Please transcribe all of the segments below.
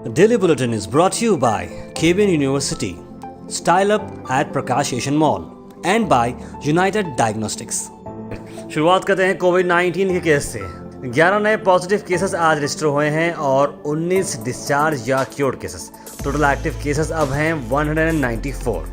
The Daily Bulletin is brought to you by KBN University, Style Up at Prakash Asian Mall and by United Diagnostics. शुरुआत करते हैं कोविड-19 के case से। 11 नए positive cases आज register हुए हैं और 19 डिस्चार्ज या cured cases. Total active cases अब हैं 194।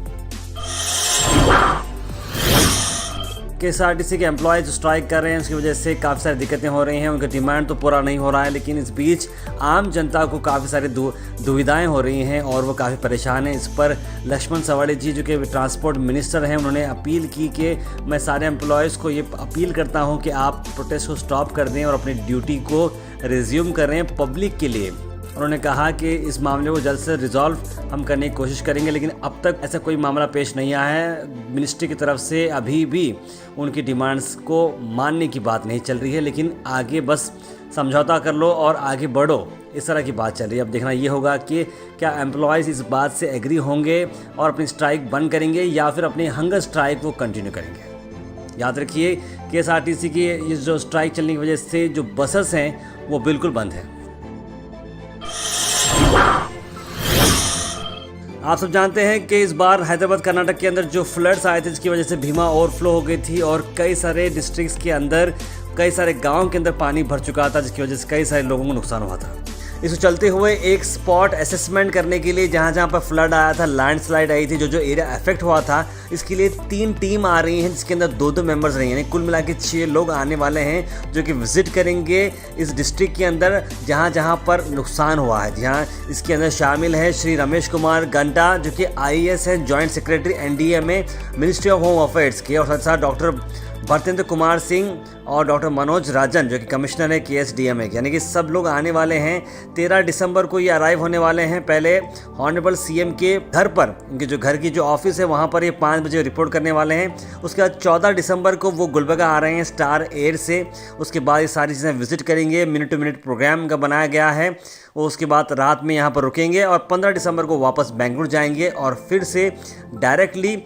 KSRTC के एम्प्लॉयज स्ट्राइक कर रहे हैं, उसकी वजह से काफ़ी सारी दिक्कतें हो रही हैं। उनका डिमांड तो पूरा नहीं हो रहा है, लेकिन इस बीच आम जनता को काफ़ी सारी दुविधाएं हो रही हैं और वो काफ़ी परेशान हैं। इस पर लक्ष्मण सवड़ी जी, जो कि ट्रांसपोर्ट मिनिस्टर हैं, उन्होंने अपील की कि मैं सारे एम्प्लॉयज़ को ये अपील करता हूँ कि आप प्रोटेस्ट को स्टॉप कर दें और अपनी ड्यूटी को रिज्यूम करें पब्लिक के लिए। उन्होंने कहा कि इस मामले को जल्द से रिजॉल्व हम करने की कोशिश करेंगे, लेकिन अब तक ऐसा कोई मामला पेश नहीं आया है। मिनिस्ट्री की तरफ से अभी भी उनकी डिमांड्स को मानने की बात नहीं चल रही है, लेकिन आगे बस समझौता कर लो और आगे बढ़ो, इस तरह की बात चल रही है। अब देखना ये होगा कि क्या एम्प्लॉयज़ इस बात से एग्री होंगे और अपनी स्ट्राइक बंद करेंगे या फिर अपनी हंगर स्ट्राइक वो कंटिन्यू करेंगे। याद रखिए KSRTC की ये जो स्ट्राइक चलने की वजह से जो बसेस हैं वो बिल्कुल बंद हैं। आप सब जानते हैं कि इस बार हैदराबाद कर्नाटक के अंदर जो फ्लड्स आए थे, जिसकी वजह से भीमा ओवरफ्लो हो गई थी और कई सारे डिस्ट्रिक्ट्स के अंदर, कई सारे गांव के अंदर पानी भर चुका था, जिसकी वजह से कई सारे लोगों को नुकसान हुआ था। इसको चलते हुए एक स्पॉट असेसमेंट करने के लिए जहां पर फ्लड आया था, लैंडस्लाइड आई थी, जो एरिया अफेक्ट हुआ था, इसके लिए 3 टीम आ रही हैं, जिसके अंदर 2-2 मेंबर्स रही हैं। कुल मिला के 6 लोग आने वाले हैं जो कि विजिट करेंगे इस डिस्ट्रिक्ट के अंदर जहां पर नुकसान हुआ है। जहां इसके अंदर शामिल है श्री रमेश कुमार गंटा, जो कि IAS हैं, joint secretary NDMA ministry of home affairs के, और साथ साथ डॉक्टर भरतेंद्र कुमार सिंह और डॉक्टर मनोज राजन, जो कि कमिश्नर है KSDMA के। यानी कि सब लोग आने वाले हैं। 13 दिसंबर को ये अराइव होने वाले हैं। पहले ऑनरेबल CM के घर पर, उनके जो घर की जो ऑफिस है वहाँ पर ये 5 बजे रिपोर्ट करने वाले हैं। उसके बाद 14 दिसंबर को वो गुलबर्गा आ रहे हैं स्टार एयर से। उसके बाद ये सारी चीज़ें विजिट करेंगे। मिनट टू मिनट प्रोग्राम का बनाया गया है। वो उसके बाद रात में यहाँ पर रुकेंगे और 15 दिसंबर को वापस बेंगलुरु जाएंगे और फिर से डायरेक्टली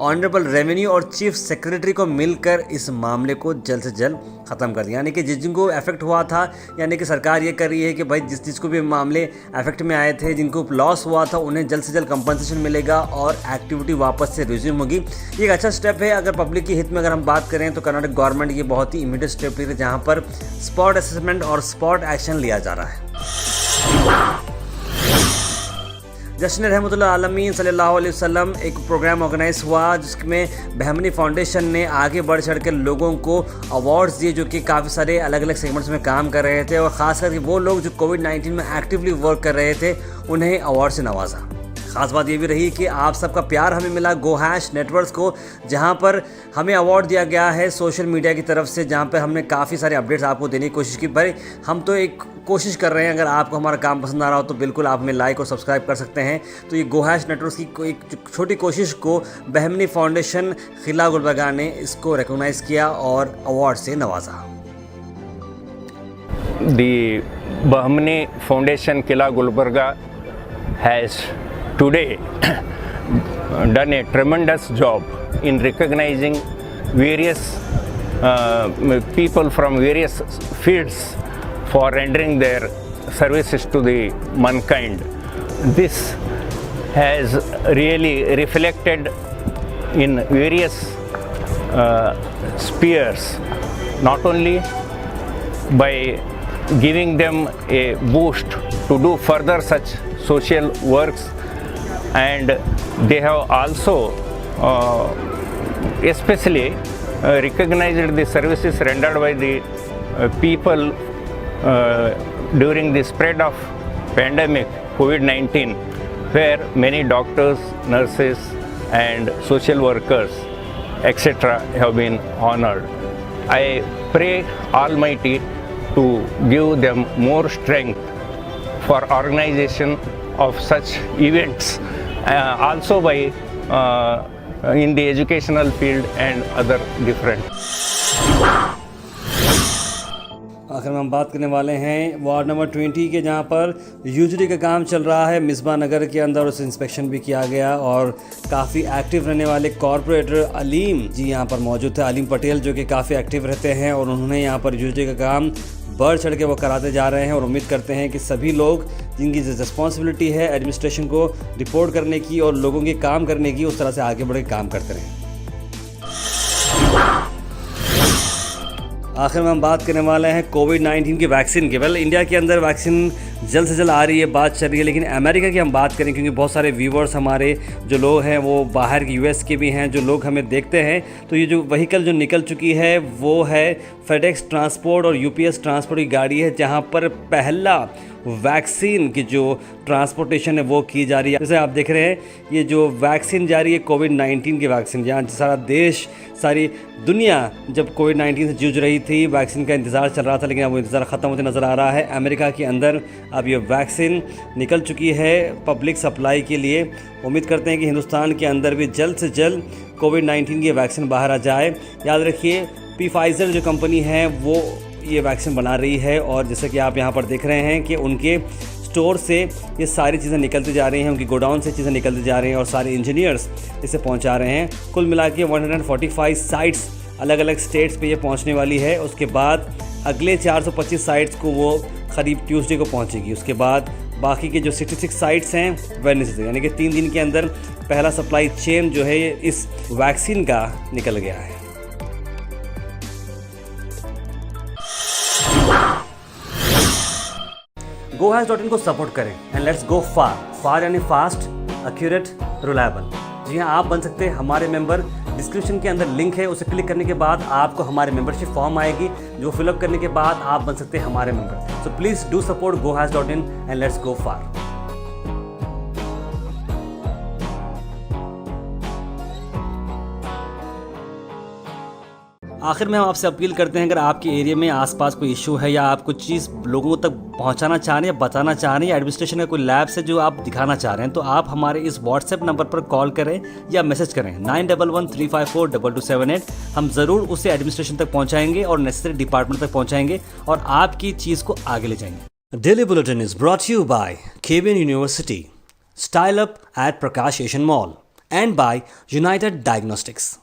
ऑनरेबल रेवेन्यू और चीफ सेक्रेटरी को मिलकर इस मामले को जल्द से जल्द ख़त्म कर दिया। यानी कि जिनको अफेक्ट हुआ था, यानी कि सरकार ये कर रही है कि भाई जिसको भी मामले अफेक्ट में आए थे, जिनको लॉस हुआ था, उन्हें जल्द से जल्द कंपनसेशन मिलेगा और एक्टिविटी वापस से रिज्यूम होगी। ये एक अच्छा स्टेप है। अगर पब्लिक के हित में अगर हम बात करें तो कर्नाटक गवर्नमेंट ये बहुत ही इमीडिएट स्टेप ले रही है, जहाँ पर स्पॉट असेसमेंट और स्पॉट एक्शन लिया जा रहा है। जश्न रहमतुल्लाह आलमीन सल्लल्लाहु अलैहि वसल्लम एक प्रोग्राम ऑर्गेनाइज हुआ, जिसमें बहमनी फाउंडेशन ने आगे बढ़ चढ़ कर लोगों को अवार्ड्स दिए, जो कि काफ़ी सारे अलग अलग सेगमेंट्स में काम कर रहे थे, और ख़ास करके वो लोग जो कोविड-19 में एक्टिवली वर्क कर रहे थे, उन्हें अवार्ड से नवाजा। ख़ास बात ये भी रही कि आप सबका प्यार हमें मिला GoHash नेटवर्क्स को, जहाँ पर हमें अवार्ड दिया गया है सोशल मीडिया की तरफ से, जहाँ पर हमने काफ़ी सारे अपडेट्स आपको देने की कोशिश की। भाई हम तो एक कोशिश कर रहे हैं, अगर आपको हमारा काम पसंद आ रहा हो तो बिल्कुल आप हमें लाइक और सब्सक्राइब कर सकते हैं। तो ये GoHash नेटवर्क्स की एक छोटी कोशिश को बहमनी फाउंडेशन खिला गुलबर्गा ने इसको रिकॉग्नाइज़ किया और अवार्ड से नवाजा। The Bahmani Foundation Kila Gulbarga has today done a tremendous job in recognizing various people from various fields for rendering their services to the mankind. This has really reflected in various spheres, not only by giving them a boost to do further such social works, and they have also especially recognized the services rendered by the people during the spread of pandemic COVID-19, where many doctors, nurses and social workers etc. have been honored. I pray Almighty to give them more strength for organization of such events, also by in the educational field and other different. आखिर में हम बात करने वाले हैं ward number 20 के, जहां पर यूजरी का काम चल रहा है मिसबा नगर के अंदर। उस इंस्पेक्शन भी किया गया और काफ़ी एक्टिव रहने वाले कॉरपोरेटर अलीम जी यहां पर मौजूद थे। अलीम पटेल जो कि काफ़ी एक्टिव रहते हैं और उन्होंने यहां पर यूजरी का काम बढ़ चढ़ के वो कराते जा रहे हैं और उम्मीद करते हैं कि सभी लोग जिनकी रिस्पॉन्सिबिलिटी है एडमिनिस्ट्रेशन को रिपोर्ट करने की और लोगों के काम करने की, उस तरह से आगे बढ़ के काम करते रहें। आखिर में हम बात करने वाले हैं कोविड-19 की वैक्सीन की। इंडिया के अंदर वैक्सीन जल्द से जल्द आ रही है, बात चल रही है, लेकिन अमेरिका की हम बात करें, क्योंकि बहुत सारे व्यूवर्स हमारे जो लोग हैं वो बाहर के यूएस के भी हैं, जो लोग हमें देखते हैं। तो ये जो व्हीकल जो निकल चुकी है वो है फेडेक्स ट्रांसपोर्ट और यूपीएस ट्रांसपोर्ट की गाड़ी है, जहाँ पर पहला वैक्सीन की जो ट्रांसपोर्टेशन है वो की जा रही है। जैसे आप देख रहे हैं ये जो वैक्सीन जा रही है कोविड-19 की वैक्सीन, जहाँ सारा देश, सारी दुनिया जब कोविड-19 से जूझ रही थी, वैक्सीन का इंतज़ार चल रहा था, लेकिन अब वो इंतज़ार ख़त्म होते नज़र आ रहा है। अमेरिका के अंदर अब ये वैक्सीन निकल चुकी है पब्लिक सप्लाई के लिए। उम्मीद करते हैं कि हिंदुस्तान के अंदर भी जल्द से जल्द कोविड-19 की वैक्सीन बाहर आ जाए। याद रखिए फाइज़र जो कंपनी है वो ये वैक्सीन बना रही है, और जैसे कि आप यहाँ पर देख रहे हैं कि उनके स्टोर से ये सारी चीज़ें निकलती जा रही हैं, उनकी गोडाउन से चीज़ें निकलती जा रही हैं और सारे इंजीनियर्स इसे पहुँचा रहे हैं। कुल मिला के 145 साइट्स अलग अलग स्टेट्स पे ये पहुँचने वाली है। उसके बाद अगले 425 साइट्स को वो करीब ट्यूसडे को पहुँचेगी। उसके बाद बाकी के जो 66 साइट्स हैं वेडनेसडे, यानी कि 3 दिन के अंदर पहला सप्लाई चेन जो है इस वैक्सीन का निकल गया है। GoHaz.in को सपोर्ट करें एंड लेट्स गो फार यानी फास्ट, एक्यूरेट, रिलायबल। जी हाँ, आप बन सकते हैं हमारे मेंबर। डिस्क्रिप्शन के अंदर लिंक है, उसे क्लिक करने के बाद आपको हमारे मेंबरशिप फॉर्म आएगी, जो फिलअप करने के बाद आप बन सकते हैं हमारे member. So please do support GoHaz.in and let's go far. आखिर में हम आपसे अपील करते हैं, अगर आपके एरिया में आसपास कोई इशू है या आप कुछ चीज़ लोगों तक पहुंचाना चाह रहे हैं या बताना चाह रहे हैं, या एडमिनिस्ट्रेशन का कोई लैब से जो आप दिखाना चाह रहे हैं, तो आप हमारे इस व्हाट्सएप नंबर पर कॉल करें या मैसेज करें 9113542278। हम ज़रूर उसे एडमिनिस्ट्रेशन तक पहुँचाएंगे और नेसेसरी डिपार्टमेंट तक पहुँचाएंगे और आपकी चीज़ को आगे ले जाएंगे। Daily bulletin is brought you by KBN university, Style Up at Prakash Asian Mall, and by United diagnostics.